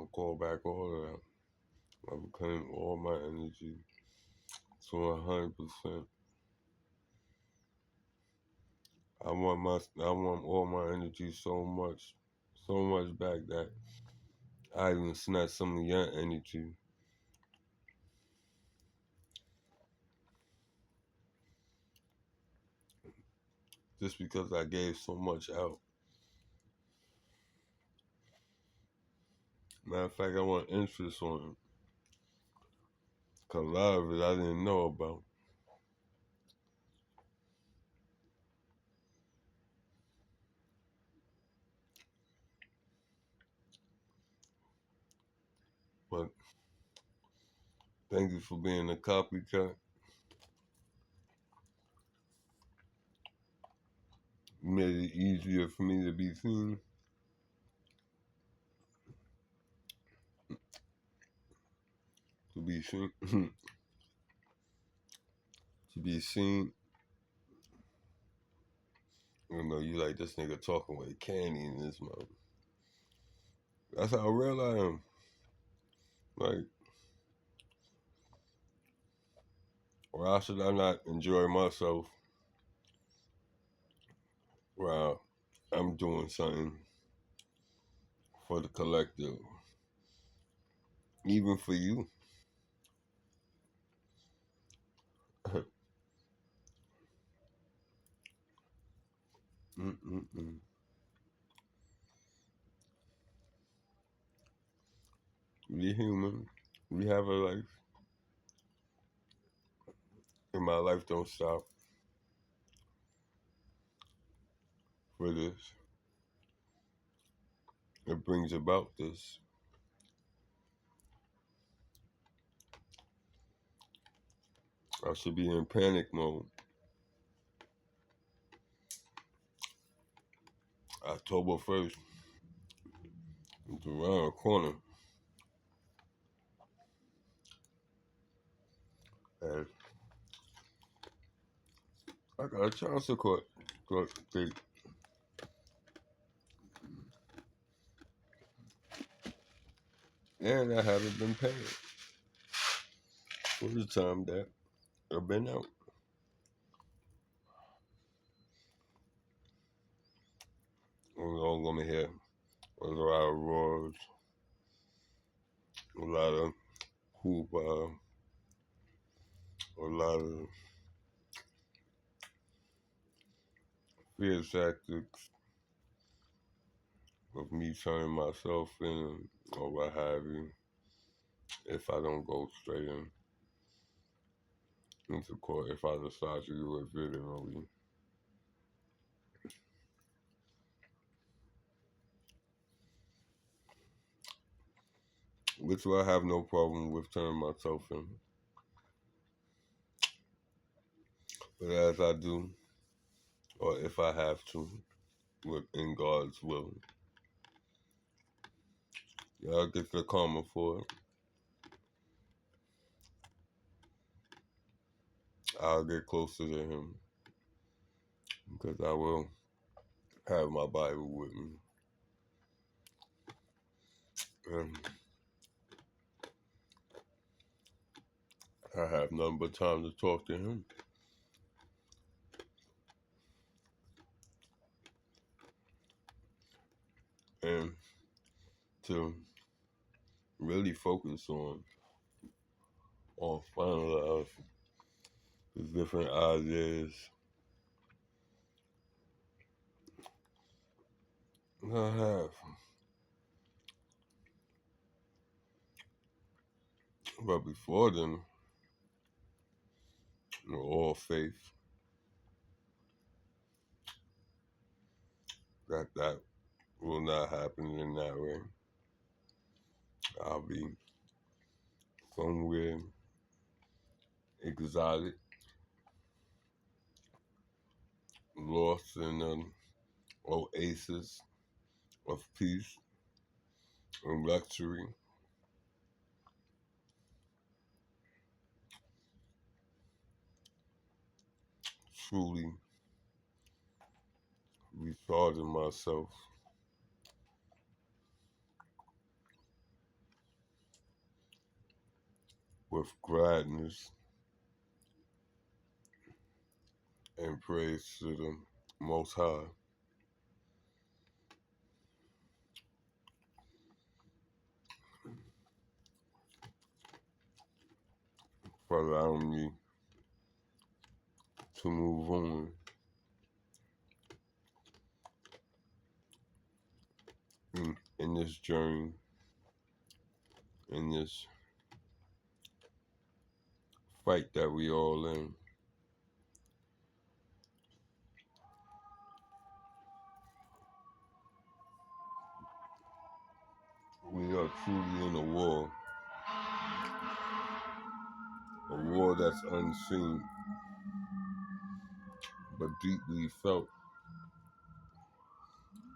I call back all of that. I reclaim all my energy to 100%. I want all my energy so much back that I even snatch some of your energy just because I gave so much out. Matter of fact, I want interest on it. Cause a lot of it I didn't know about. But thank you for being a copycat. You made it easier for me to be seen. To be seen. To be seen. You know, you like this nigga talking with candy in his mouth. That's how real I am. Like, why should I not enjoy myself while I'm doing something for the collective? Even for you. Mm-mm-mm. We human. We have a life. And my life don't stop for this. It brings about this. I should be in panic mode. October 1st. It's around the corner. And I got a child support date. And I haven't been paid for the time that I've been out. We're all gonna hear a lot of roars, a lot of hoopah, a lot of fear tactics of me turning myself in or what have you if I don't go straight into court, if I decide to do it videoly. Which I have no problem with turning myself in. But as I do, or if I have to, within God's will, y'all get the karma for it. I'll get closer to Him because I will have my Bible with me. And I have nothing but time to talk to Him. And to really focus on finalize the different ideas I have. But before then, all faith, that will not happen in that way. I'll be somewhere exotic, lost in an oasis of peace and luxury, truly recharging myself with gladness and praise to the Most High for allowing me to move on in this journey, in this fight that we all in. We are truly in a war that's unseen but deeply felt,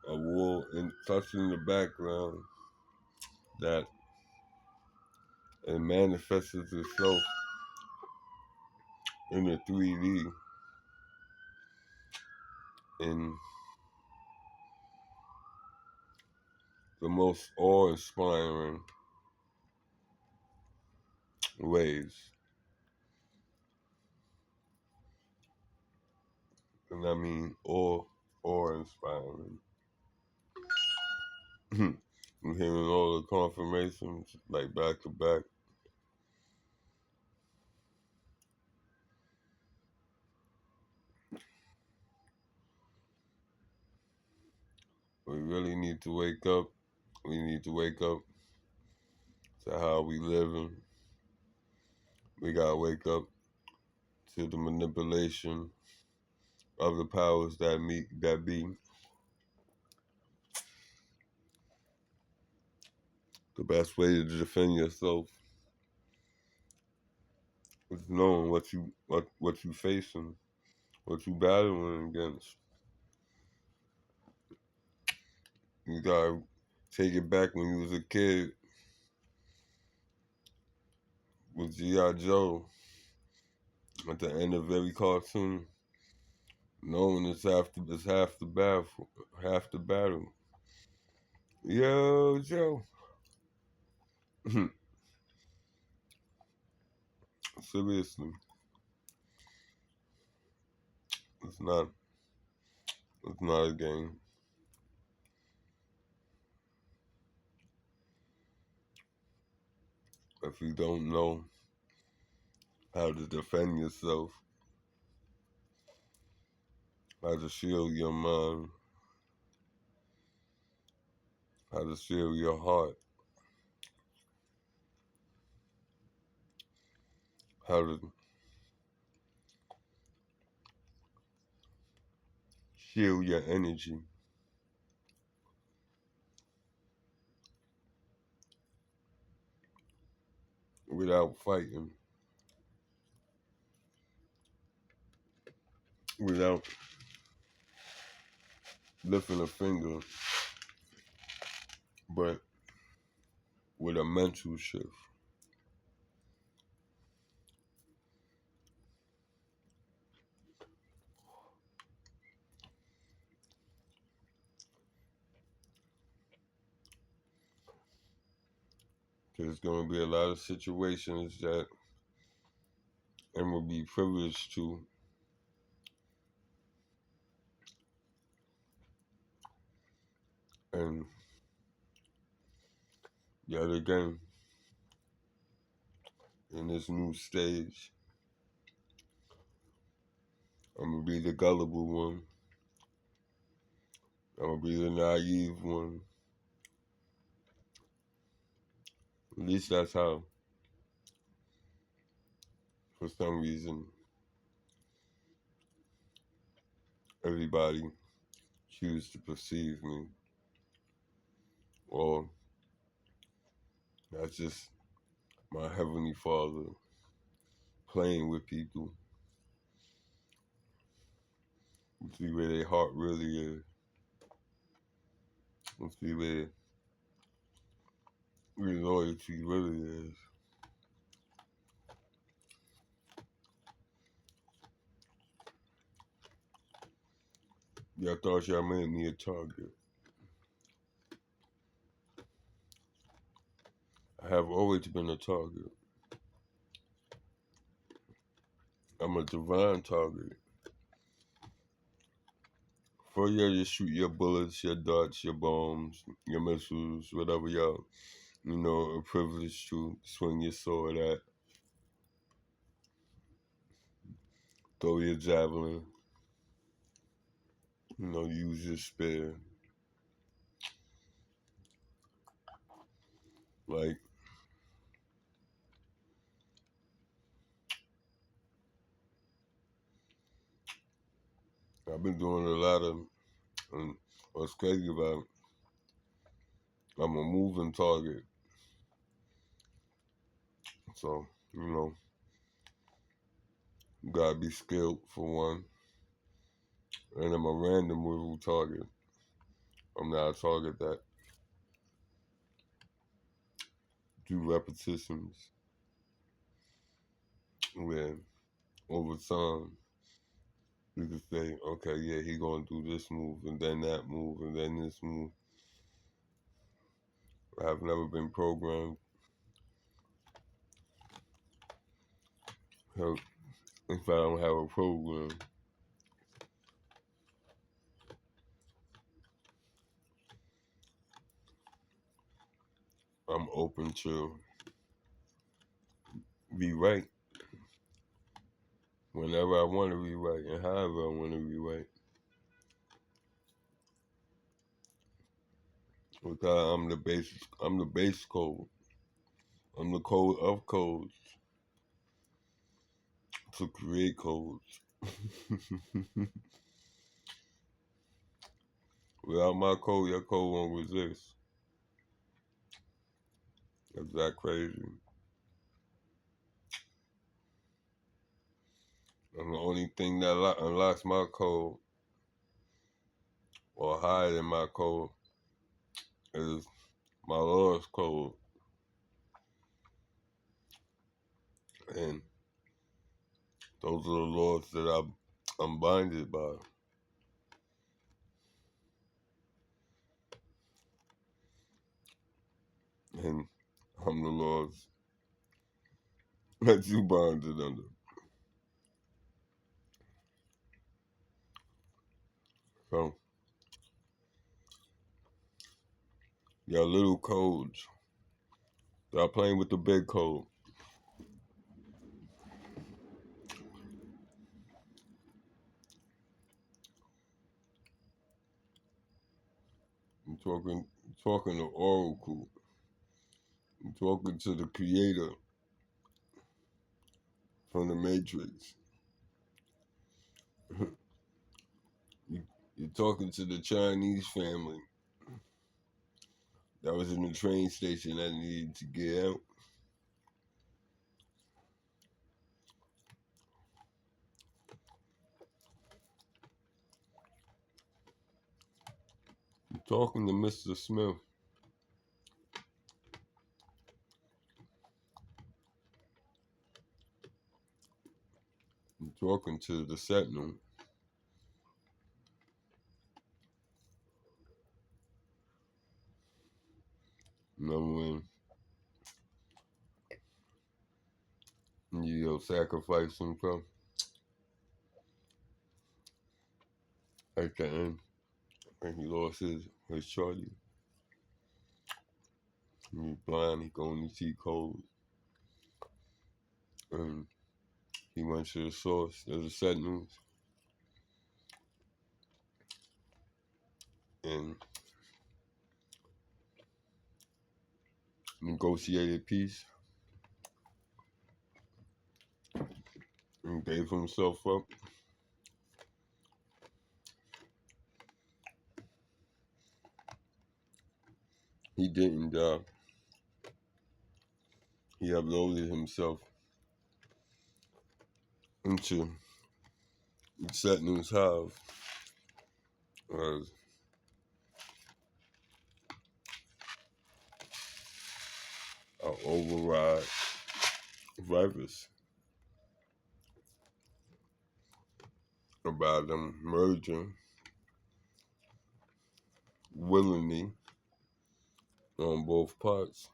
a war in touching the background that it manifests itself in the 3D in the most awe-inspiring ways. And I mean awe-inspiring. I'm hearing all the confirmations like back to back. We really need to wake up. We need to wake up to how we living. We gotta wake up to the manipulation of the powers that be. The best way to defend yourself is knowing what you facing, what you battling against. You gotta take it back when you was a kid with G.I. Joe at the end of every cartoon, knowing it's half the battle, half the battle. Yo, Joe. Seriously, it's not it's not a game. If you don't know how to defend yourself, how to shield your mind, how to shield your heart, how to shield your energy without fighting, without lifting a finger, but with a mental shift. There's going to be a lot of situations that and will be privileged to, and yet again, in this new stage, I'm going to be the gullible one. I'm going to be the naive one. At least that's how, for some reason, everybody choose to perceive me, or that's just my Heavenly Father playing with people to see where their heart really is, and see where loyalty really is. Y'all thought y'all made me a target. I have always been a target. I'm a divine target. For y'all to shoot your bullets, your darts, your bombs, your missiles, whatever y'all, are privileged to swing your sword at, throw your javelin, use your spear. Like, I've been doing a lot of, what's crazy about, I'm a moving target. So, you gotta be skilled for one. And I'm a random moving target. I'm not a target that do repetitions where over time you can say, okay, yeah, he gonna do this move and then that move and then this move. I've never been programmed. Hell, if I don't have a program, I'm open to be right whenever I want to be right and however I want to be right. Because I'm the base code. I'm the code of codes to create codes. Without my code, your code won't exist. Is that crazy? And the only thing that unlocks my code or hide in my code is my Lord's code. And those are the laws that I'm binded by. And I'm the laws that you bonded under. So, your little codes. Stop playing with the big code. I'm talking to Oracle. I'm talking to the creator from the Matrix. You're talking to the Chinese family that was in the train station that needed to get out. You're talking to Mr. Smith. You're talking to the Sentinel. Remember when you sacrifice himself at the end and he lost his Charlie. He's blind, he can only see cold. And he went to the source of the Sentinels and negotiated peace and gave himself up He didn't die. He uploaded himself into Satnam's Hive as an override virus about them merging willingly on both parts.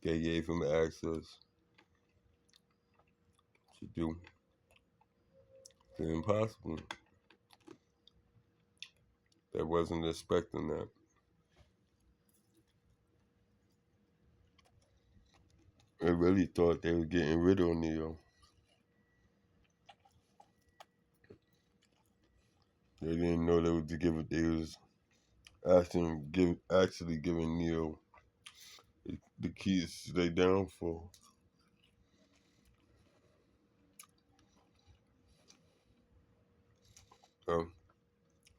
They gave him access to do the impossible. They wasn't expecting that. They really thought they were getting rid of Neo. They didn't know they was actually giving Neo the keys to their downfall.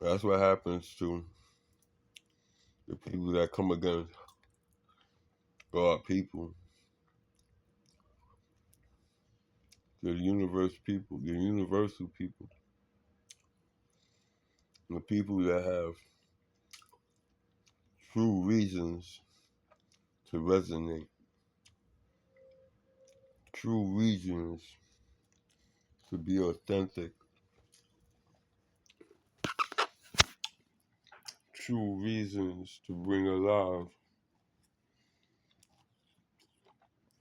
That's what happens to the people that come against God people, the universal people, the people that have true reasons to resonate, true reasons to be authentic, true reasons to bring alive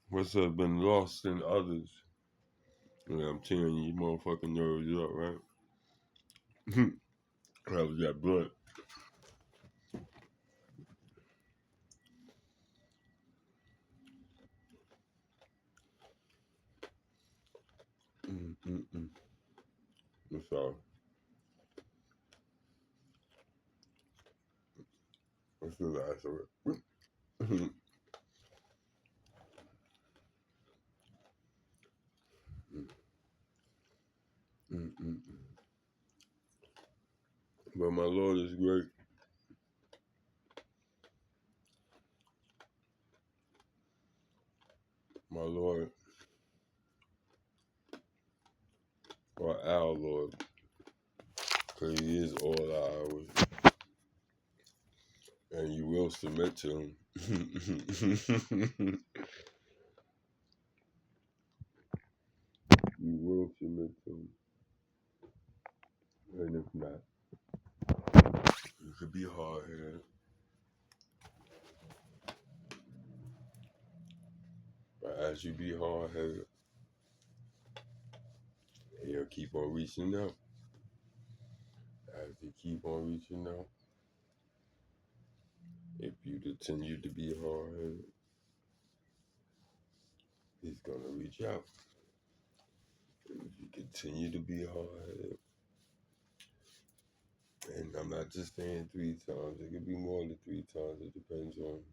what's been lost in others. And I'm tearing you motherfucking nerves up, right? That was that blunt. I'm sorry. That's the last of it. But my Lord is great. My Lord, or our Lord, because He is all ours, and you will submit to Him. You will submit to Him. And if not, you could be hard-headed. But as you be hard-headed, He'll keep on reaching out. As you keep on reaching out, if you continue to be hard-headed, He's going to reach out. If you continue to be hard-headed, and I'm not just saying 3 times, it could be more than 3 times. It depends on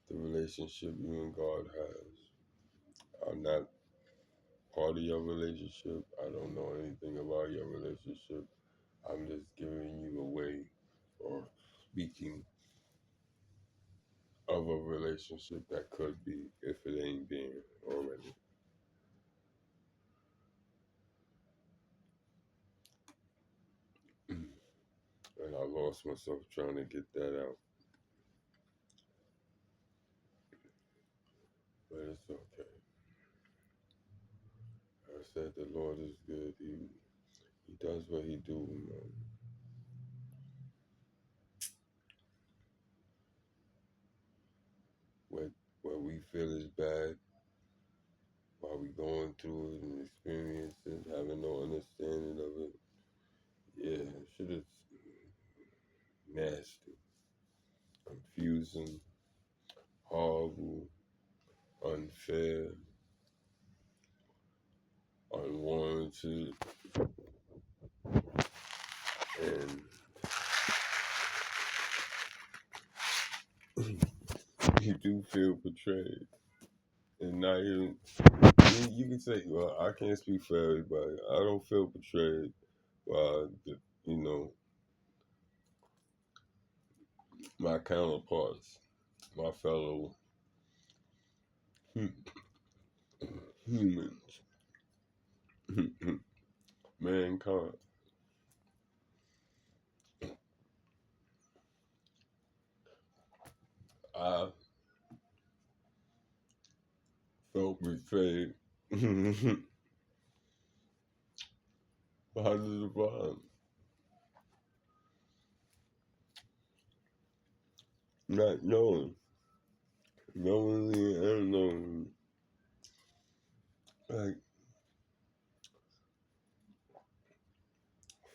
the relationship you and God has. I'm not part of your relationship. I don't know anything about your relationship. I'm just giving you a way or speaking of a relationship that could be if it ain't been already. And I lost myself trying to get that out. But it's okay. I said the Lord is good. He does what He do, man. What we feel is bad, while we going through it and experiencing, having no understanding of it. Yeah, shit is nasty, confusing, horrible, unfair, unwarranted, and you do feel betrayed. and not even you can say, well, I can't speak for everybody. I don't feel betrayed by you know my counterparts, my fellow humans, mankind. I felt betrayed by the divine, not knowingly and unknowingly. Like,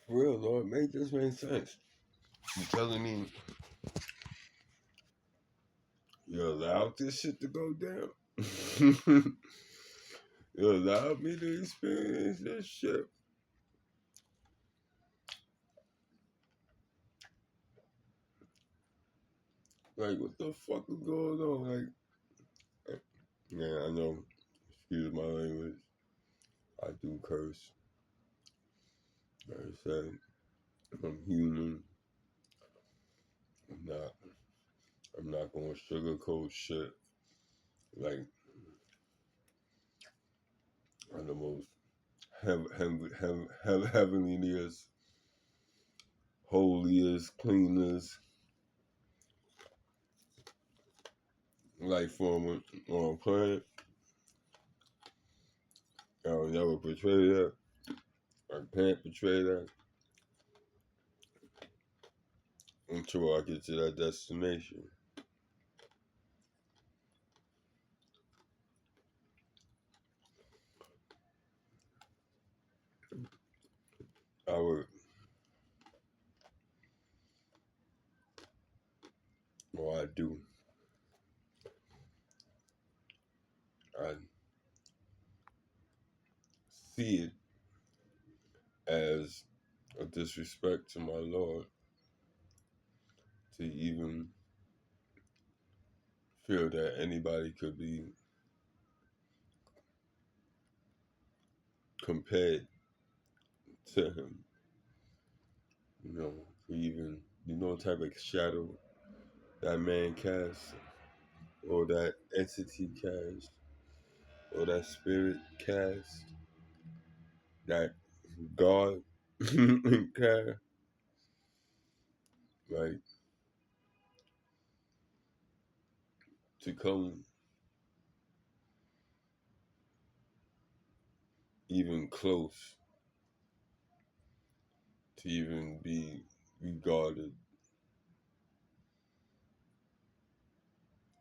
for real, Lord, make this make sense. You telling me you allowed this shit to go down? You allowed me to experience this shit? Like, what the fuck is going on? Like, yeah, I know. Excuse my language. I do curse. Like I said, I'm human. I'm not. I'm not gonna sugarcoat shit. Like, I'm the most heavenliest, holiest, cleanest life form on planet. I'll never portray that. I can't portray that until I get to that destination. I would, or I do. I see it as a disrespect to my Lord to even feel that anybody could be compared to him. You know, even type of shadow that man casts, or that entity casts, or that spirit casts, that God cast. Like, to come even close to even be regarded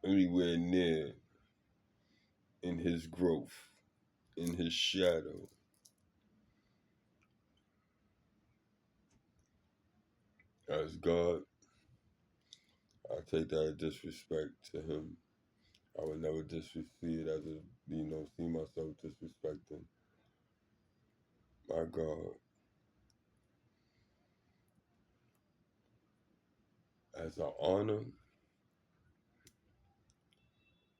anywhere near in his growth, in his shadow. As God, I take that as disrespect to him. I would never see it as see myself disrespecting my God. As I honor,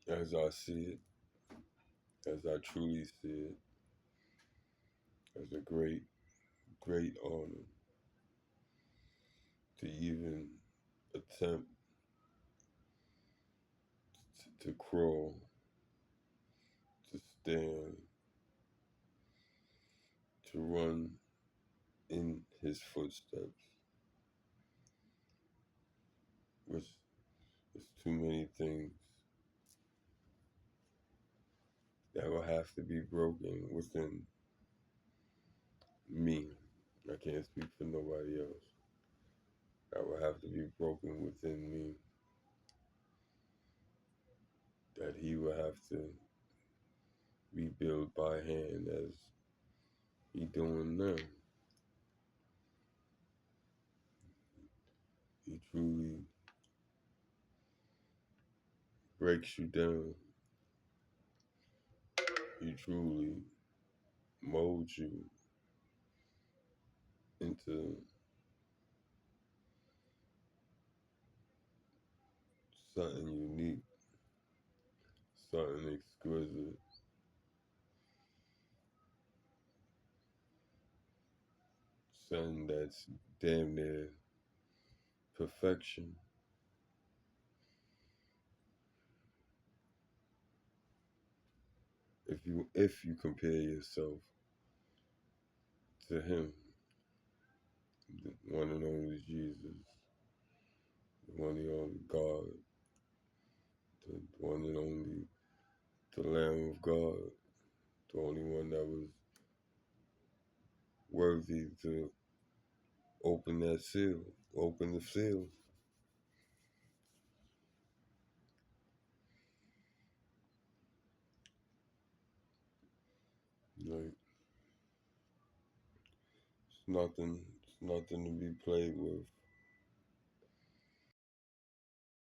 as I see it, as I truly see it, as a great, great honor to even attempt to crawl, to stand, to run in his footsteps, which is too many things that will have to be broken within me. I can't speak for nobody else. That will have to be broken within me. That he will have to rebuild by hand as he doing now. He truly breaks you down. He truly molds you into something unique, something exquisite. Something that's damn near perfection. If you compare yourself to him, the one and only Jesus, the one and only God, the one and only the Lamb of God, the only one that was worthy to open that seal, open the seal. Like it's nothing to be played with.